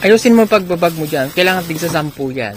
Ayusin mo pagbabag mo dyan. Kailangan tigsa 10 yan.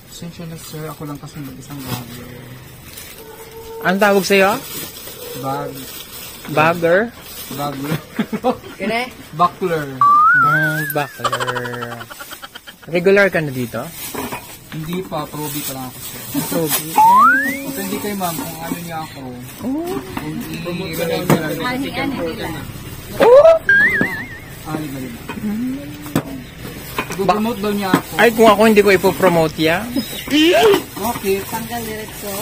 Pasensya na sir, ako lang kasi mag-isang bagger. Anong tawag sa'yo? Bagger? Bagger. Kine? Buckler. Buckler. Regular ka na dito? Hindi pa, proby pa lang ako sir. Proby? Hindi kay ma'am kung ano niya ako. Oh. Kung i-regular niya. Oh! Galing. Promote daw niya ako. Ay, kung ako hindi ko ipopromote yan. Okay. Tanggal diretso.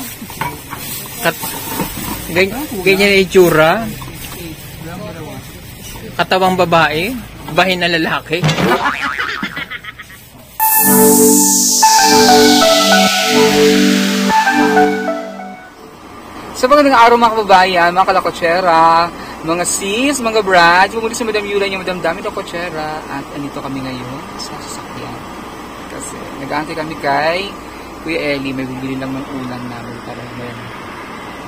Ganyan na itsura. Katawang babae. Bahin na lalaki. Sa magandang araw mga kababayan, mga kalakotsera, mga sis, mga brads, bumuli si Madam Yula niya, Madam Dami Lakotsera, at andito kami ngayon sa sasakyan. Kasi nag-aantay kami kay Kuya Eli, may bumili lang ng ulam namin para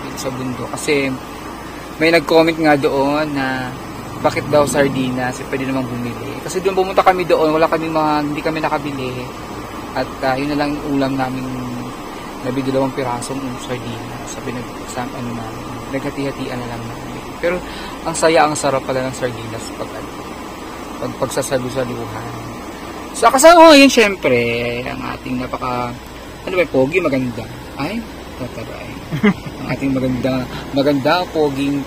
dito sa bundok. Kasi may nag-comment nga doon na bakit daw sardinas, pwede namang bumili. Kasi doon pumunta kami doon, hindi kami nakabili. At yun na lang yung ulam namin, nabili 2 pirasong sardinas. Sabi naghati-hatian na lang namin. Pero ang saya, ang sarap pala ng sardinas pag pagsasalu-saluhan. So kasama ngayon syempre, ang ating pogi, maganda. Ay, tataray. Ang ating maganda, poging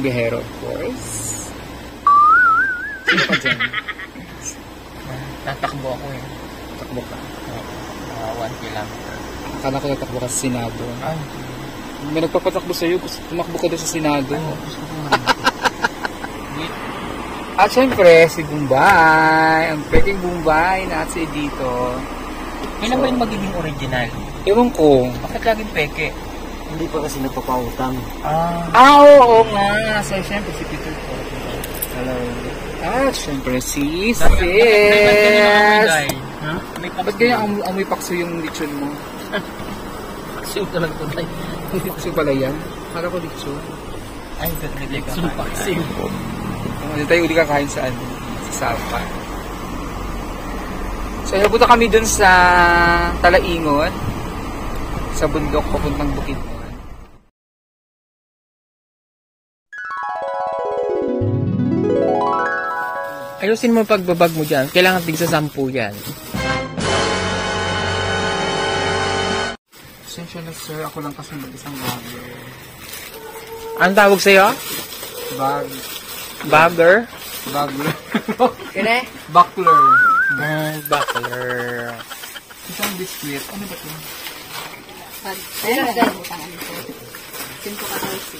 bihero, of course. Sino ka dyan? Tatakbo ako eh. Takbo ka? 1 kilometer. Akala ko natakbo ka sa Senado. Ay. May nagpapatakbo sa'yo, tumakbo ka doon sa Senado. At syempre, si Bombay, ang peking Bombay na at si dito. Kailan ba yung magiging original? Ewan ko. Bakit laging peke? Hindi pa kasi nagpapautang. Oo nga. So, syempre, si Peter po. Hello. At syempre, si Sis. Ba't ganyan amoy pakso yung lechon mo? Pakso talaga ito tayo. Pakso pala yan? Kala ko lechon. Ay, lechon pakso. Hindi tayo uli kakain sa Salpa. So, napunta kami dun sa Talaingon. Sa bundok, papuntang Bukidnon. Ayusin mo pagbabag mo dyan. Kailangan tigsa 10 yan. Pasensya na sir, ako lang kasi mag-isang bagger. Anong tawag sa'yo? Bagger? Bagger. Kine? Buckler. Buckler. Isang biskuit. Ano ba ito? Sinto ka kasi.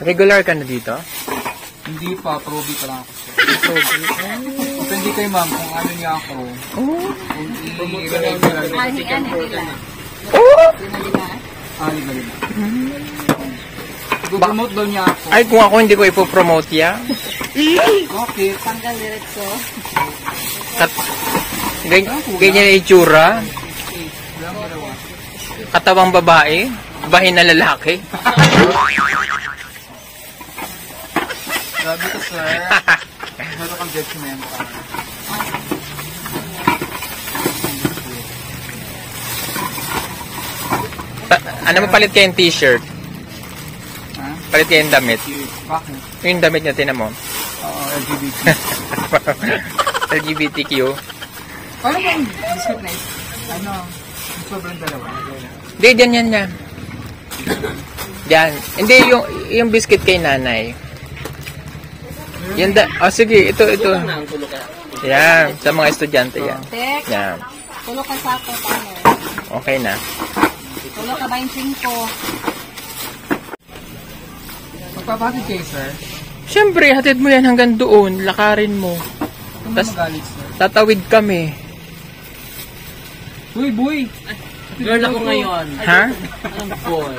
Regular ka na dito? Hindi pa, proby pa lang ako sir. Hindi kay ma'am kung ano niya ako. Oh. Kung i-regular niya. Galing. Promote daw niya ako. Ay, kung ako hindi ko ipopromote yan. Okay. Tanggal diretso. Ganyan na itsura. Katawang babae. Bahin na lalaki. Grabe ka sir. Meron kang judgment. Ano mo palit kayong t-shirt? Ha? Palit kayong damit. Bakit? Yung damit niya, tinan mo. Oo, LGBT. LGBTQ. Paano ba yung biscuit na ano? Sobrang dalawa. Hindi, dyan yan. Diyan. Hindi, yung biscuit kay nanay. Yan sige, ito. Yan, sa mga estudyante yan. Tek, Yan. tulo ka sa ako, paano? Okay na. Tulo ka 25. Magpapatid kayo, sir? Siyempre, hatid mo yan hanggang doon. Lakarin mo. Kung Tas- magalit, sir. Tatawid kami. Uy, boy! Girl ako ngayon. Ha? Anong boy?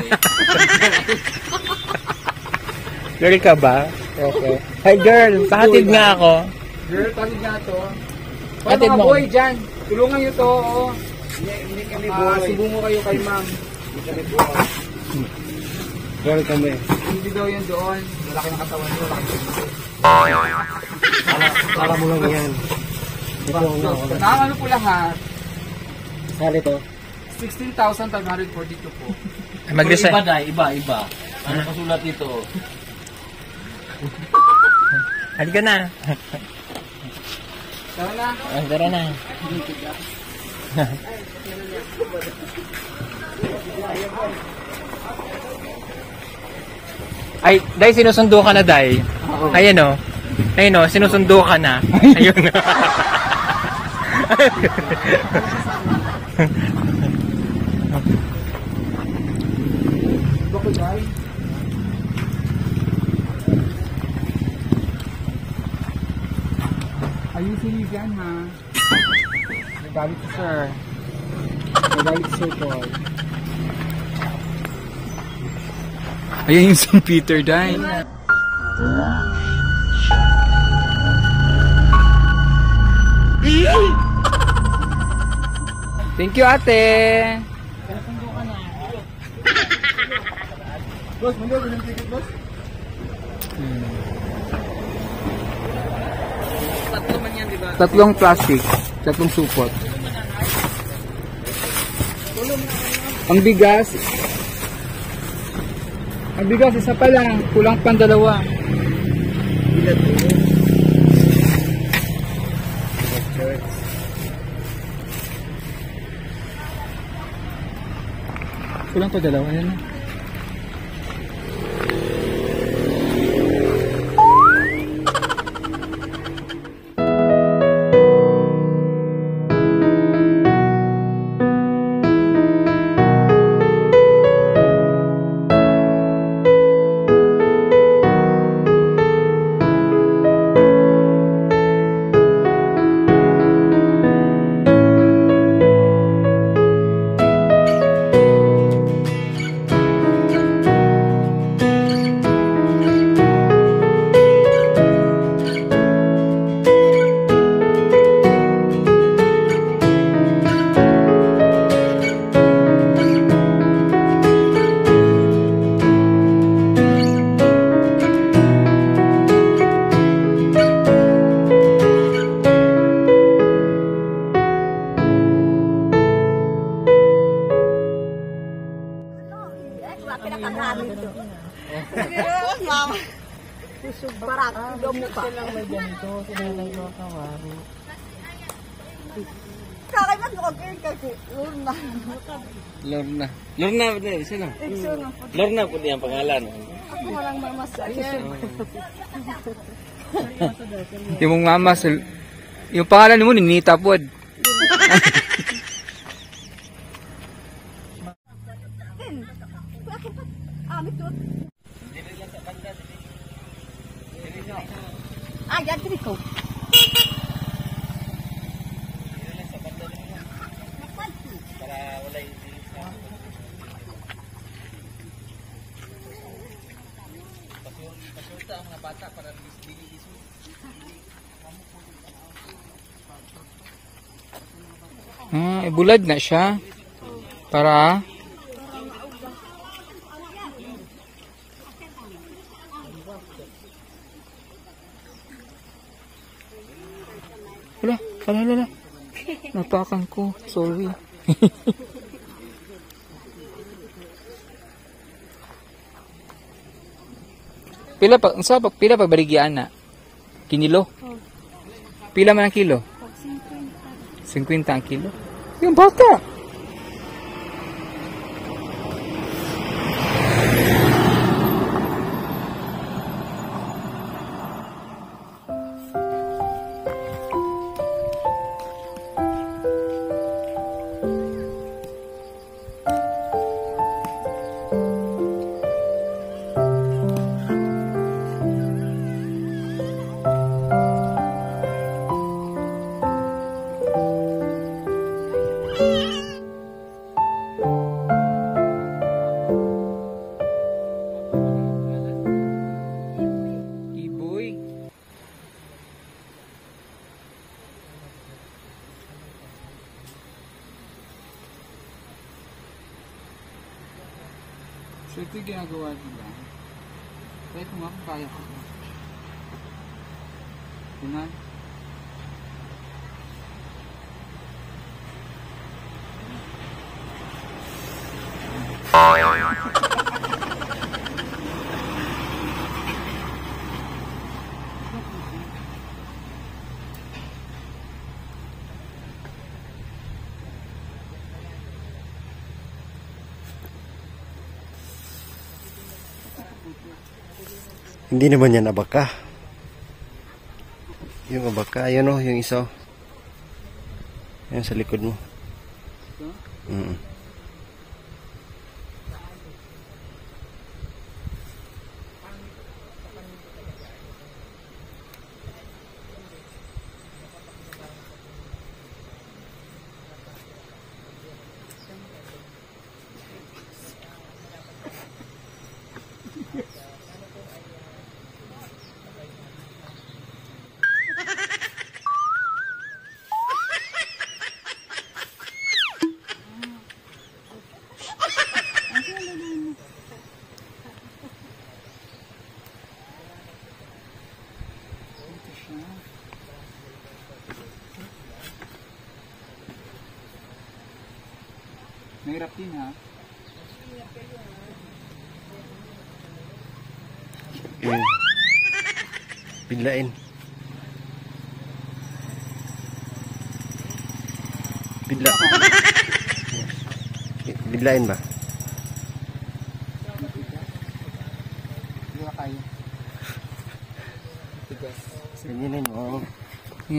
Girl ka ba? Okay. Hi girl, pahatid nga ako. Girl, patid nga to. Patid Mga mo. boy, dyan. Tulungan nyo to, oo. Hindi kami boy. Subungo kayo kay ma'am. Hindi kami boy. Girl kami. Hindi daw yun doon. Malaki ng katawan nyo. Para mo lang yan. Ito ano. Nakakano po lahat? Sali to. 16,542 po. Mag-design. Iba, Day. Iba. Ano kasulat dito? Halika na. Tara na. Tara na. Ay, Day, sinusundo ka na, Day. Ayan o. Ayun o, sinusundo ka na. Ayun o. Bakit ay? Ayusin niyo dyan, ha? Nagalit si sir. Nagalit si sir Paul. Ayan yung St. Peter Dine. Thank you, ate. Boss, mali ako ng ticket, boss. Tatlo man yan, di ba? Tatlong plastic, tatlong supot. Ang bigas, isa pa lang, kulang pang dalawa. Kulang pa dalawa, yan na. Lorna. Lorna, sino? Lorna po din ang pangalan. Yung mong mama, yung pangalan mo, Ninita po. Yan, tiri ko. Bulad na siya. Para Hala. Napakan ko. Sorry. Pila pa baligyan na? Kinilo? Pila man ang kilo? 50 ang kilo? Yung bata! So ito yung ginagawa nila. Kaya kung ako kaya ko. Tunan. Hindi naman yan abaka. Yung abaka, ayun o, yung isa. Yan sa likod mo. Mahirap din ha. Yun. Biglain. Bigla. Biglain ba? Hindi ba kaya? Ganyanin mo.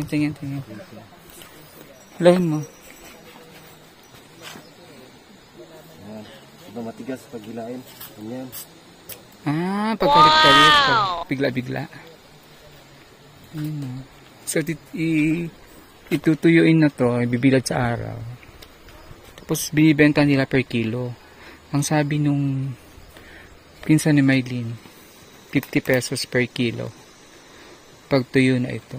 Tingin. Lahin mo. Yan. Diba matigas pag gilain? Ganyan. Ah, pagkalit-kalit. Bigla-bigla. Ayun o. So, itutuyuin na to, ibibilad sa araw. Tapos, binibenta nila per kilo. Ang sabi nung pinsan ni Maylene, 50 pesos per kilo. Pag tuyo na ito.